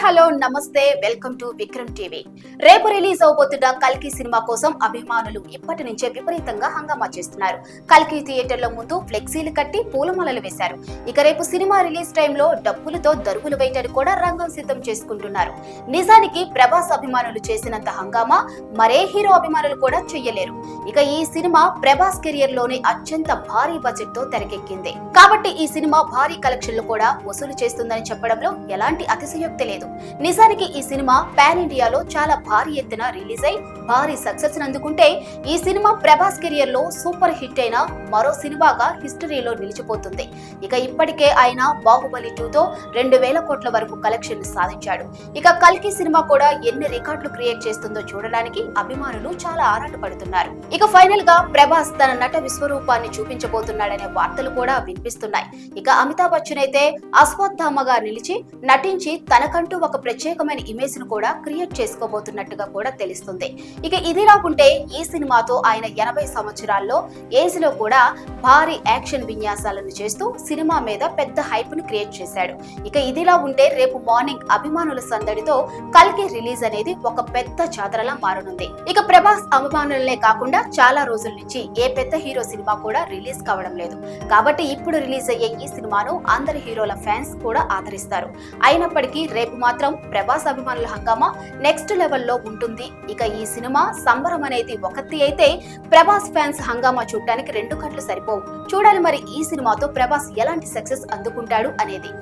Hello నమస్తే welcome to Vikram TV. రేపు release అవబోతున్న కల్కి సినిమా కోసం అభిమానులు ఇప్పటి నుంచే విపరీతంగా హంగామా చేస్తున్నారు. కల్కి థియేటర్ల ముందు ఫ్లెక్సీలు కట్టి పూలమాలలు వేశారు. ఇక రేపు సినిమా రిలీజ్ టైంలో డబ్బులతో దరువులు వేయటానికి కూడా రంగం సిద్ధం చేసుకుంటున్నారు. నిజానికి ప్రభాస్ అభిమానులు చేసినంత హంగామా మరే హీరో అభిమానులు కూడా చెయ్యలేరు. ఇక ఈ సినిమా ప్రభాస్ కెరియర్ లోని అత్యంత భారీ బడ్జెట్ తో తెరకెక్కింది కాబట్టి ఈ సినిమా భారీ కలెక్షన్లు కూడా వసూలు చేస్తుందని చెప్పడంలో ఎలాంటి అతిశయోక్తి లేదు. నిజానికి ఈ సినిమా పాన్ ఇండియాలో చాలా భారీ ఎత్తున రిలీజ్ అయి భారీ సక్సెస్ అందుకుంటే ఈ సినిమా ప్రభాస్ కెరియర్ లో సూపర్ హిట్ అయిన మరో సినిమాగా హిస్టరీలో నిలిచిపోతుంది. ఇక ఇప్పటికే ఆయన బాహుబలి 2తో 2,000 కోట్ల వరకు కలెక్షన్ సాధించాడు. ఇక కల్కి సినిమా కూడా ఎన్ని రికార్డులు క్రియేట్ చేస్తుందో చూడడానికి అభిమానులు చాలా ఆరాటపడుతున్నారు. ఇక ఫైనల్ గా ప్రభాస్ తన నట విశ్వరూపాన్ని చూపించబోతున్నాడనే వార్తలు కూడా వినిపిస్తున్నాయి. ఇక అమితాబ్ బచ్చన్ అయితే అశ్వత్థామగా నిలిచి నటించి తనకంటూ ఒక ప్రత్యేకమైన ఇమేజ్ ను కూడా క్రియేట్ చేసుకోబోతున్నట్టుగా కూడా తెలుస్తుంది. ఇక ఇది రాకుంటే ఈ సినిమాతో ఆయన 80 సంవత్సరాల్లో ఏజ్ లో కూడా భారీ యాక్షన్ విన్యాసాలను చేస్తూ సినిమా మీద పెద్ద హైప్ ను క్రియేట్ చేశాడు. ఇక ఇదిలా ఉంటే రేపు మార్నింగ్ అభిమానుల సందడితో కల్కి రిలీజ్ అనేది ఒక పెద్ద జాతరలా మారనుంది. ఇక ప్రభాస్ అభిమానులనే కాకుండా చాలా రోజుల నుంచి ఏ పెద్ద హీరో సినిమా కూడా రిలీజ్ కావడం లేదు. కాబట్టి ఇప్పుడు రిలీజ్ అయ్యే ఈ సినిమాను అందరి హీరోల ఫ్యాన్స్ కూడా ఆదరిస్తారు. అయినప్పటికీ రేపు మాత్రం ప్రభాస్ అభిమానుల హంగామా నెక్స్ట్ లెవెల్లో ఉంటుంది. ఇక ఈ సినిమా సంబరం అనేది ఒకటి అయితే ప్రభాస్ ఫ్యాన్స్ హంగామా చూడటానికి 2 కళ్ళు సరిపోవు. చూడాలి మరి ఈ సినిమాతో ప్రభాస్ ఎలాంటి సక్సెస్ అందుకుంటాడు అనేది.